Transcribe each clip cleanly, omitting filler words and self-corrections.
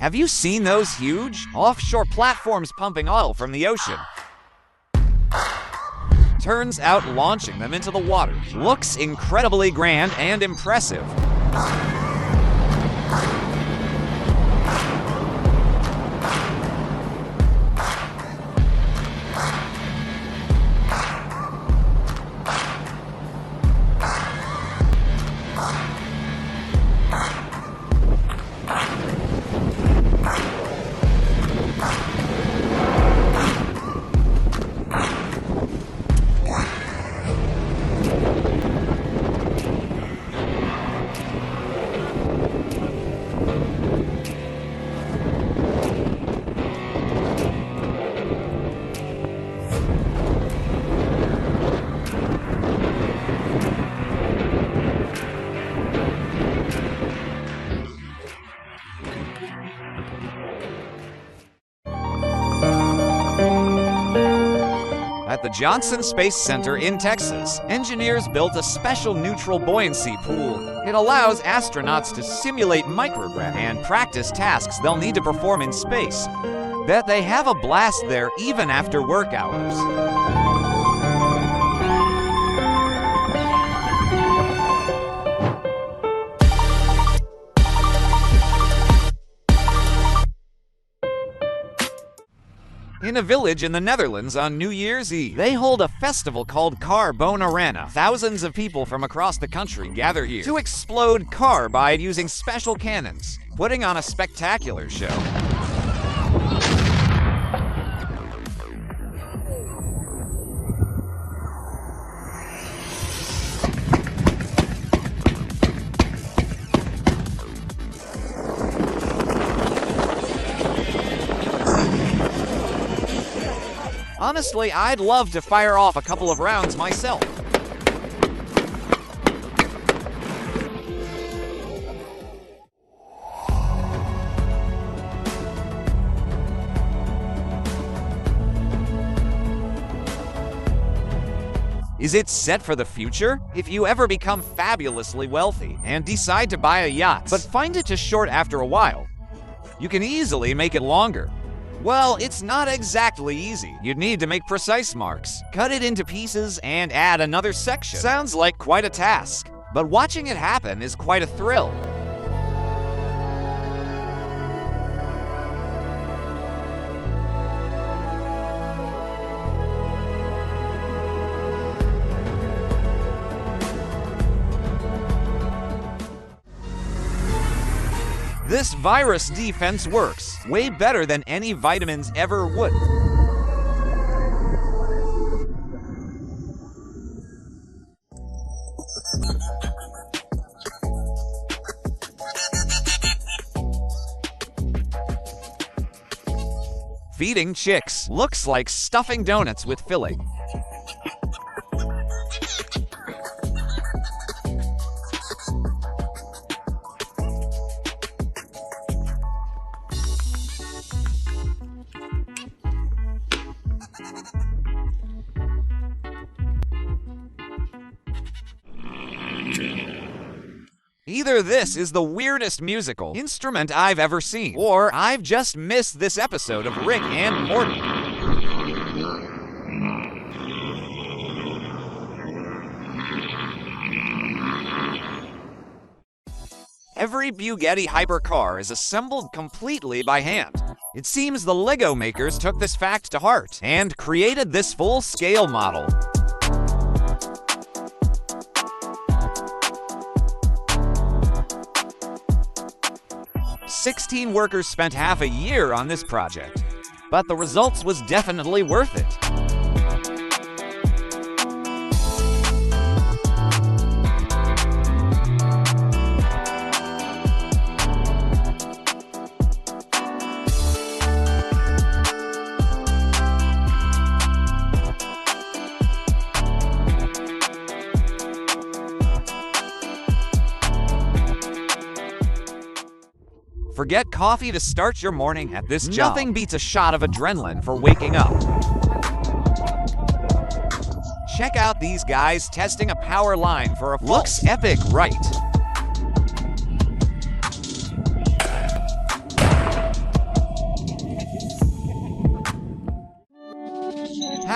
Have you seen those huge, offshore platforms pumping oil from the ocean? Turns out launching them into the water looks incredibly grand and impressive. At the Johnson Space Center in Texas, engineers built a special neutral buoyancy pool. It allows astronauts to simulate microgravity and practice tasks they'll need to perform in space. Bet they have a blast there even after work hours. In a village in the Netherlands on New Year's Eve, they hold a festival called Car Bonarana. Thousands of people from across the country gather here to explode carbide using special cannons, putting on a spectacular show. Honestly, I'd love to fire off a couple of rounds myself. Is it set for the future? If you ever become fabulously wealthy and decide to buy a yacht, but find it too short after a while, you can easily make it longer. Well, it's not exactly easy. You'd need to make precise marks, cut it into pieces, and add another section. Sounds like quite a task, but watching it happen is quite a thrill. This virus defense works way better than any vitamins ever would. Feeding chicks looks like stuffing donuts with filling. Either this is the weirdest musical instrument I've ever seen, or I've just missed this episode of Rick and Morty. Every Bugatti hypercar is assembled completely by hand. It seems the Lego makers took this fact to heart and created this full-scale model. 16 workers spent half a year on this project, but the results was definitely worth it. Forget coffee to start your morning at this job. Nothing beats a shot of adrenaline for waking up. Check out these guys testing a power line for a fault. Looks epic, right?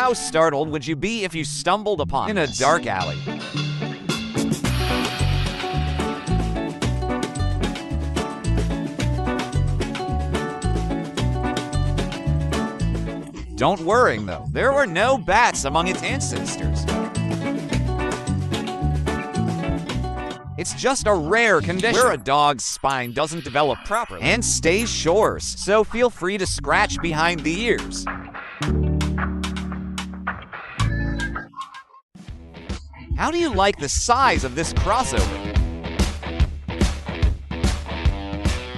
How startled would you be if you stumbled upon in a dark alley? Don't worry, though. There were no bats among its ancestors. It's just a rare condition where a dog's spine doesn't develop properly and stays short, so feel free to scratch behind the ears. How do you like the size of this crossover?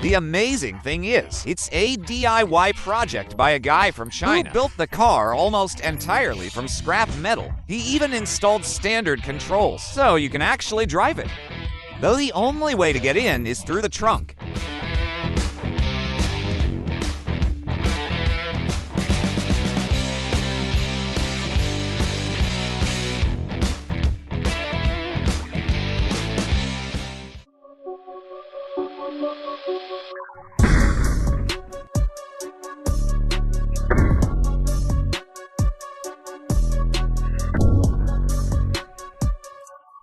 The amazing thing is, it's a DIY project by a guy from China who built the car almost entirely from scrap metal. He even installed standard controls, so you can actually drive it. Though the only way to get in is through the trunk.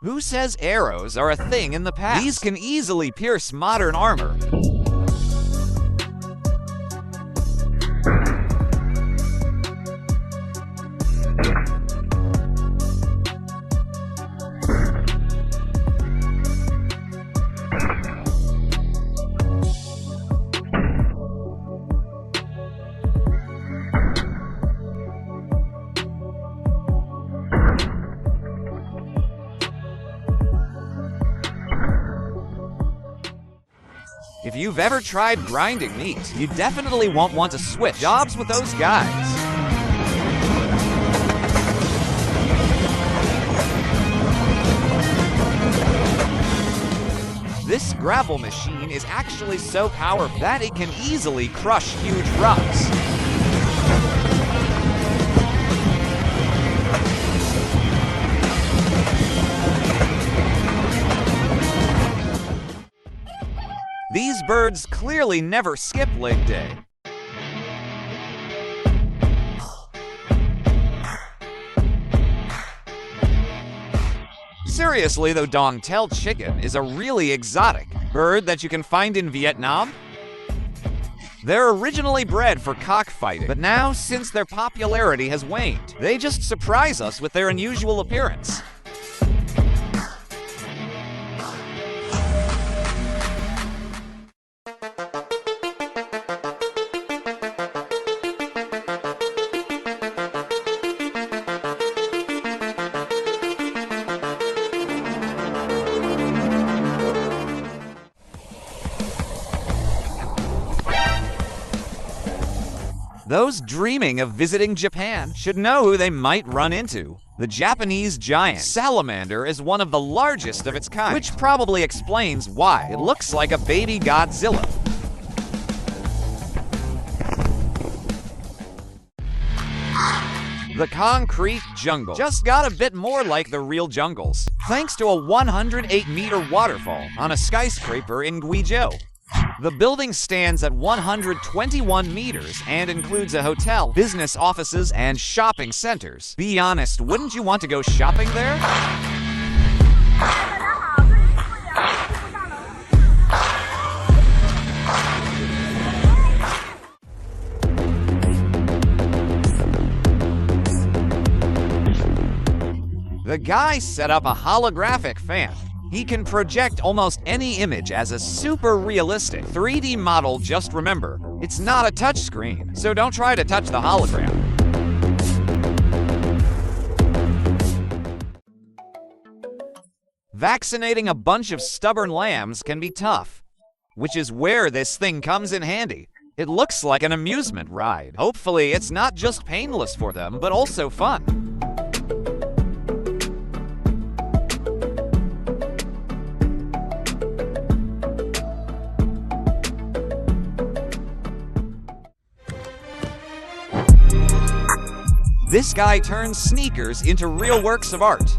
Who says arrows are a thing in the past? These can easily pierce modern armor. If you've ever tried grinding meat, you definitely won't want to switch jobs with those guys. This gravel machine is actually so powerful that it can easily crush huge rocks. These birds clearly never skip leg day. Seriously though, dong-tailed chicken is a really exotic bird that you can find in Vietnam. They're originally bred for cockfighting, but now, since their popularity has waned, they just surprise us with their unusual appearance. Those dreaming of visiting Japan should know who they might run into. The Japanese giant salamander is one of the largest of its kind, which probably explains why it looks like a baby Godzilla. The concrete jungle just got a bit more like the real jungles, thanks to a 108-meter waterfall on a skyscraper in Guizhou. The building stands at 121 meters and includes a hotel, business offices, and shopping centers. Be honest, wouldn't you want to go shopping there? The guy set up a holographic fan. He can project almost any image as a super realistic 3D model. Just remember, it's not a touchscreen, so don't try to touch the hologram. Vaccinating a bunch of stubborn lambs can be tough, which is where this thing comes in handy. It looks like an amusement ride. Hopefully, it's not just painless for them, but also fun. This guy turns sneakers into real works of art.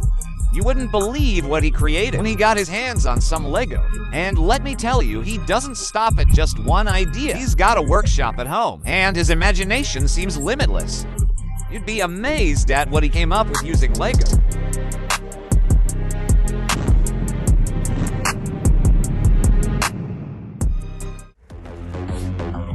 You wouldn't believe what he created when he got his hands on some Lego. And let me tell you, he doesn't stop at just one idea. He's got a workshop at home, and his imagination seems limitless. You'd be amazed at what he came up with using Lego.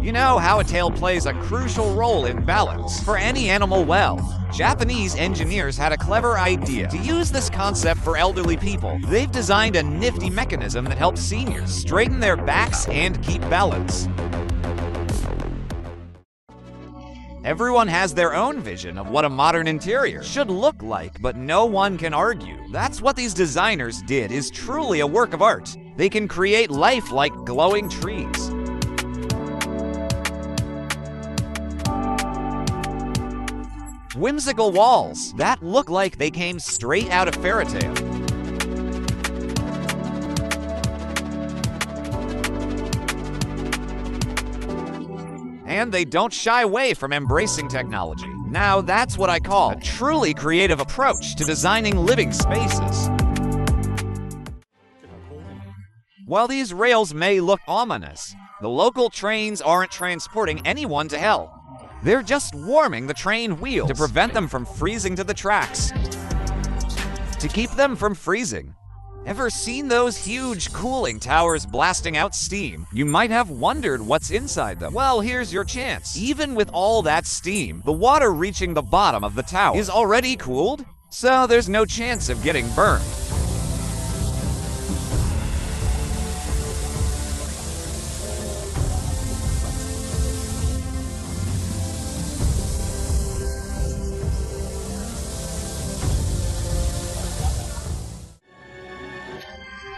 You know how a tail plays a crucial role in balance for any animal? Well, Japanese engineers had a clever idea to use this concept for elderly people. They've designed a nifty mechanism that helps seniors straighten their backs and keep balance. Everyone has their own vision of what a modern interior should look like, but no one can argue. That's what these designers did is truly a work of art. They can create life like glowing trees. Whimsical walls that look like they came straight out of fairy tale. And they don't shy away from embracing technology. Now that's what I call a truly creative approach to designing living spaces. While these rails may look ominous, the local trains aren't transporting anyone to hell. They're just warming the train wheels to prevent them from freezing to the tracks. To keep them from freezing. Ever seen those huge cooling towers blasting out steam? You might have wondered what's inside them. Well, here's your chance. Even with all that steam, the water reaching the bottom of the tower is already cooled, so there's no chance of getting burned.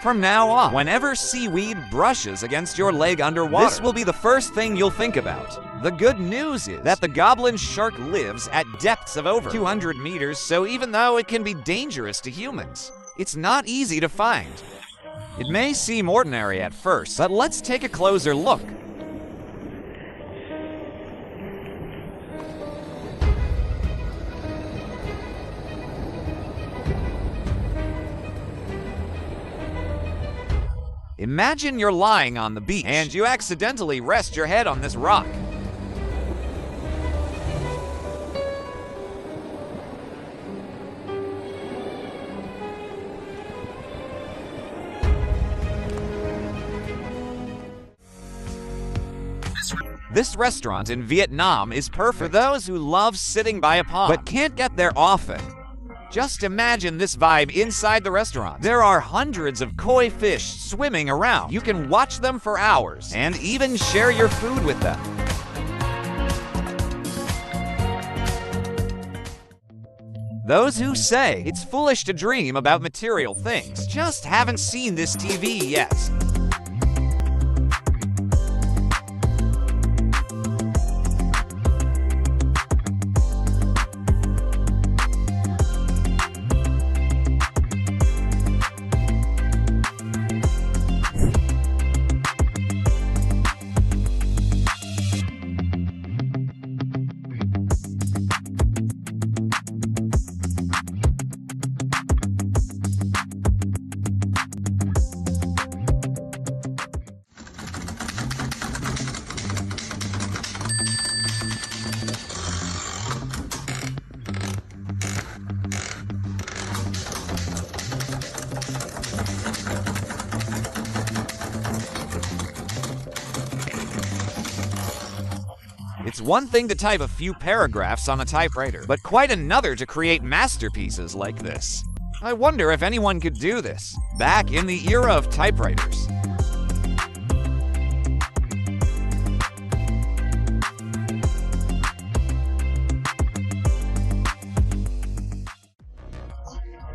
From now on, whenever seaweed brushes against your leg underwater, this will be the first thing you'll think about. The good news is that the goblin shark lives at depths of over 200 meters, so even though it can be dangerous to humans, it's not easy to find. It may seem ordinary at first, but let's take a closer look. Imagine you're lying on the beach and you accidentally rest your head on this rock. This restaurant in Vietnam is perfect for those who love sitting by a pond but can't get there often. Just imagine this vibe inside the restaurant. There are hundreds of koi fish swimming around. You can watch them for hours and even share your food with them. Those who say it's foolish to dream about material things just haven't seen this TV yet. It's one thing to type a few paragraphs on a typewriter, but quite another to create masterpieces like this. I wonder if anyone could do this, back in the era of typewriters.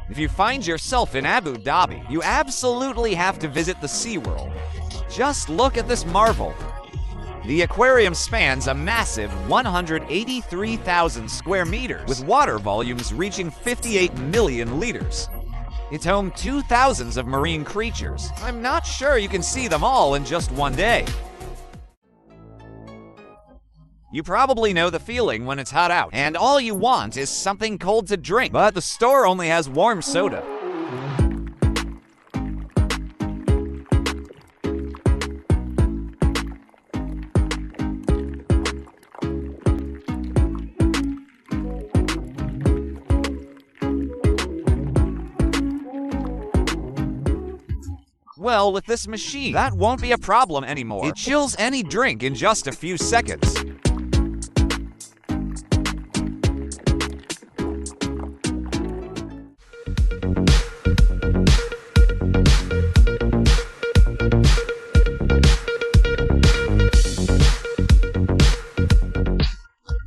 If you find yourself in Abu Dhabi, you absolutely have to visit the SeaWorld. Just look at this marvel. The aquarium spans a massive 183,000 square meters, with water volumes reaching 58 million liters. It's home to thousands of marine creatures. I'm not sure you can see them all in just one day. You probably know the feeling when it's hot out, and all you want is something cold to drink, but the store only has warm soda. Well, with this machine, that won't be a problem anymore. It chills any drink in just a few seconds.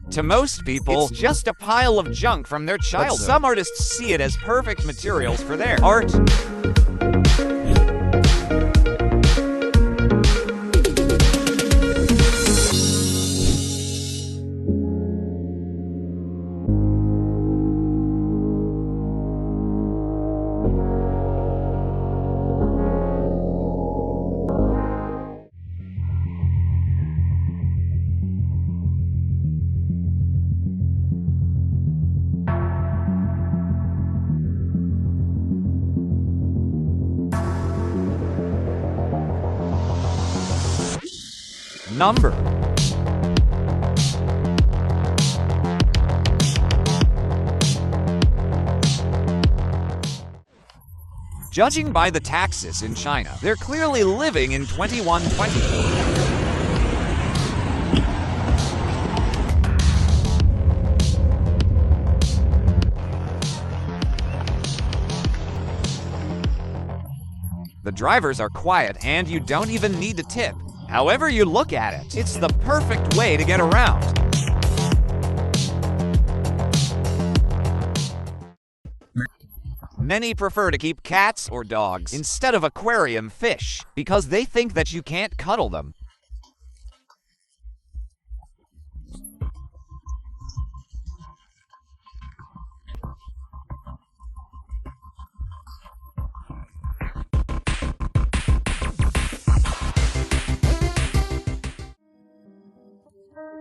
To most people, it's just a pile of junk from their childhood. But some artists see it as perfect materials for their art. Number. Judging by the taxes in China, they're clearly living in 2124. The drivers are quiet and you don't even need to tip. However you look at it, it's the perfect way to get around. Many prefer to keep cats or dogs instead of aquarium fish because they think that you can't cuddle them.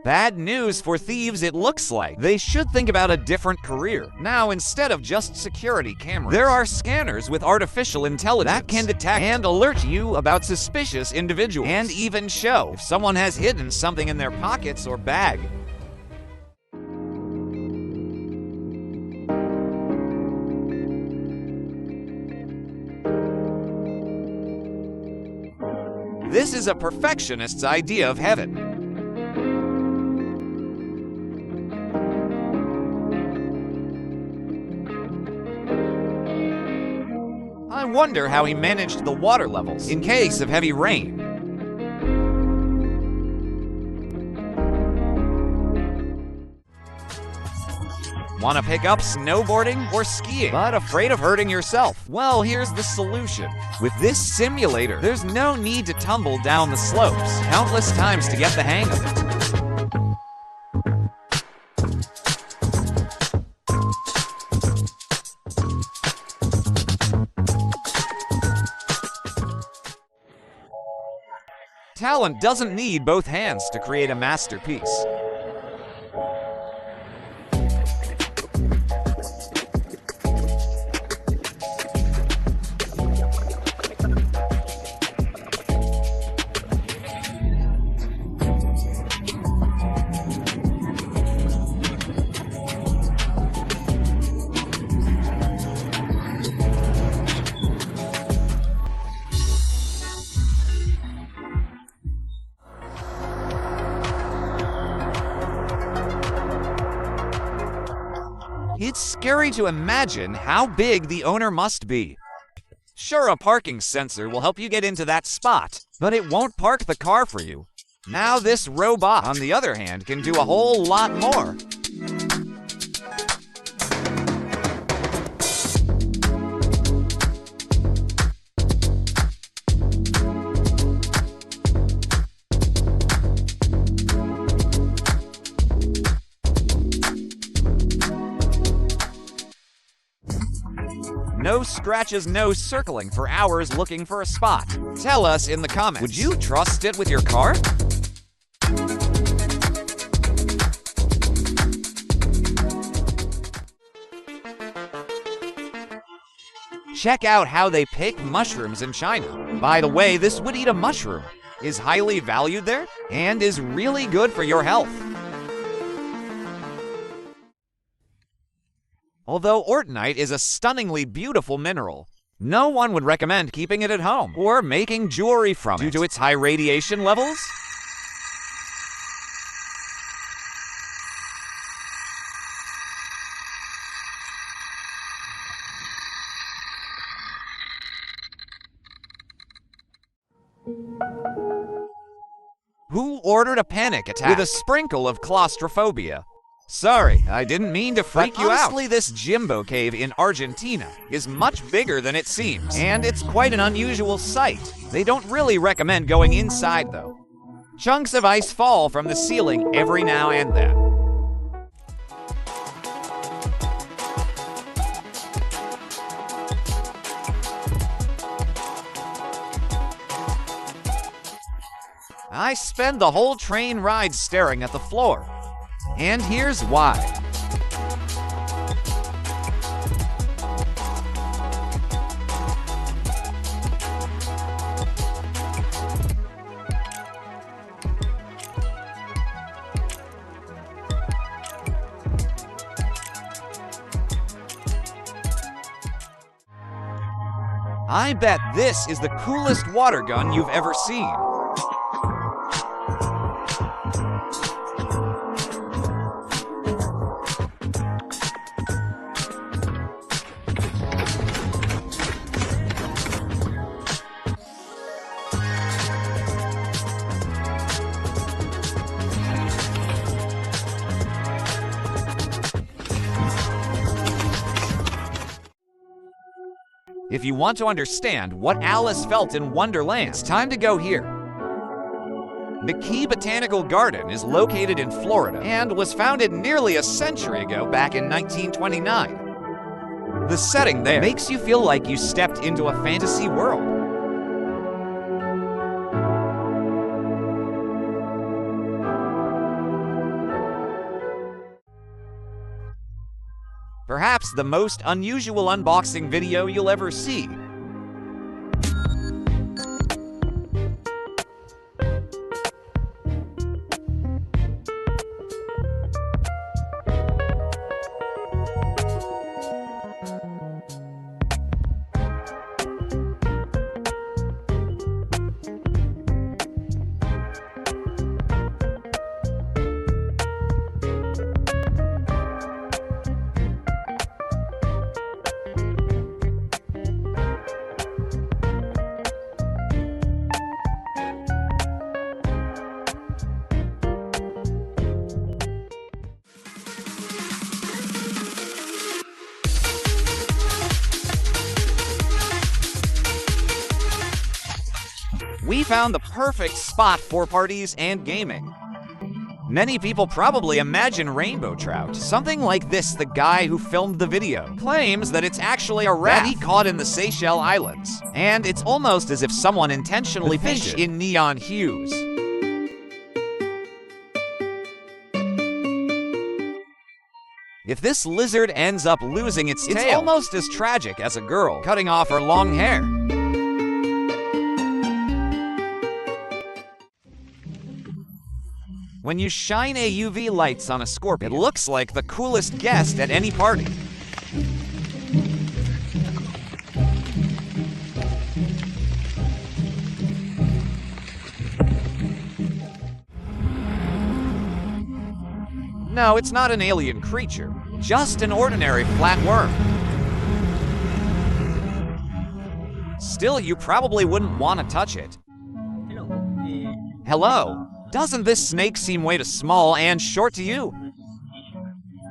Bad news for thieves, it looks like. They should think about a different career. Now, instead of just security cameras, there are scanners with artificial intelligence that can detect and alert you about suspicious individuals, and even show if someone has hidden something in their pockets or bag. This is a perfectionist's idea of heaven. I wonder how he managed the water levels in case of heavy rain. Want to pick up snowboarding or skiing, but afraid of hurting yourself? Well, here's the solution. With this simulator, there's no need to tumble down the slopes countless times to get the hang of it. Talent doesn't need both hands to create a masterpiece. It's scary to imagine how big the owner must be. Sure, a parking sensor will help you get into that spot, but it won't park the car for you. Now this robot, on the other hand, can do a whole lot more. No scratches, no circling for hours looking for a spot. Tell us in the comments, would you trust it with your car? Check out how they pick mushrooms in China. By the way, this would eat a mushroom, is highly valued there, and is really good for your health. Although ortonite is a stunningly beautiful mineral, No one would recommend keeping it at home or making jewelry from it due to its high radiation levels. Who ordered a panic attack with a sprinkle of claustrophobia? Sorry, I didn't mean to freak you out. Honestly, this Jimbo cave in Argentina is much bigger than it seems, and it's quite an unusual sight. They don't really recommend going inside, though. Chunks of ice fall from the ceiling every now and then. I spend the whole train ride staring at the floor. And here's why. I bet this is the coolest water gun you've ever seen. If you want to understand what Alice felt in Wonderland, it's time to go here. The Key Botanical Garden is located in Florida and was founded nearly a century ago, back in 1929. The setting there makes you feel like you stepped into a fantasy world. Perhaps the most unusual unboxing video you'll ever see. We found the perfect spot for parties and gaming. Many people probably imagine rainbow trout. Something like this. The guy who filmed the video claims that it's actually a rat he caught in the Seychelles Islands. And it's almost as if someone intentionally fished in neon hues. If this lizard ends up losing its tail, it's almost as tragic as a girl cutting off her long hair. When you shine a UV lights on a scorpion, it looks like the coolest guest at any party. No, it's not an alien creature, just an ordinary flatworm. Still, you probably wouldn't want to touch it. Hello? Doesn't this snake seem way too small and short to you?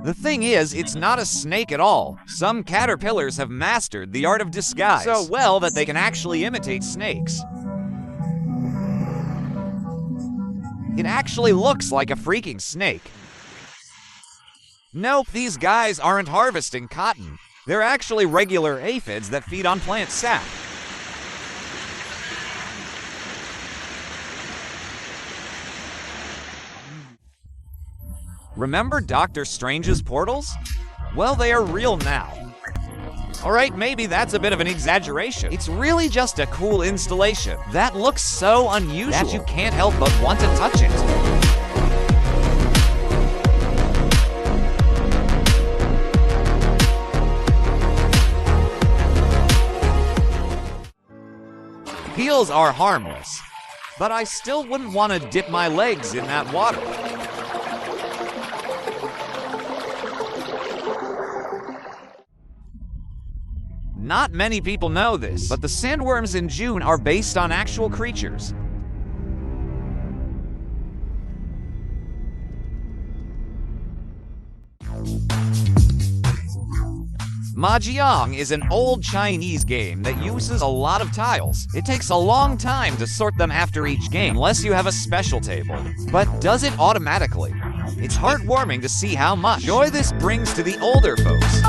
The thing is, it's not a snake at all. Some caterpillars have mastered the art of disguise so well that they can actually imitate snakes. It actually looks like a freaking snake. Nope, these guys aren't harvesting cotton. They're actually regular aphids that feed on plant sap. Remember Doctor Strange's portals? Well, they are real now. Alright, maybe that's a bit of an exaggeration. It's really just a cool installation that looks so unusual that you can't help but want to touch it. Heels are harmless, but I still wouldn't want to dip my legs in that water. Not many people know this, but the sandworms in June are based on actual creatures. Mahjong is an old Chinese game that uses a lot of tiles. It takes a long time to sort them after each game unless you have a special table, but does it automatically. It's heartwarming to see how much joy this brings to the older folks.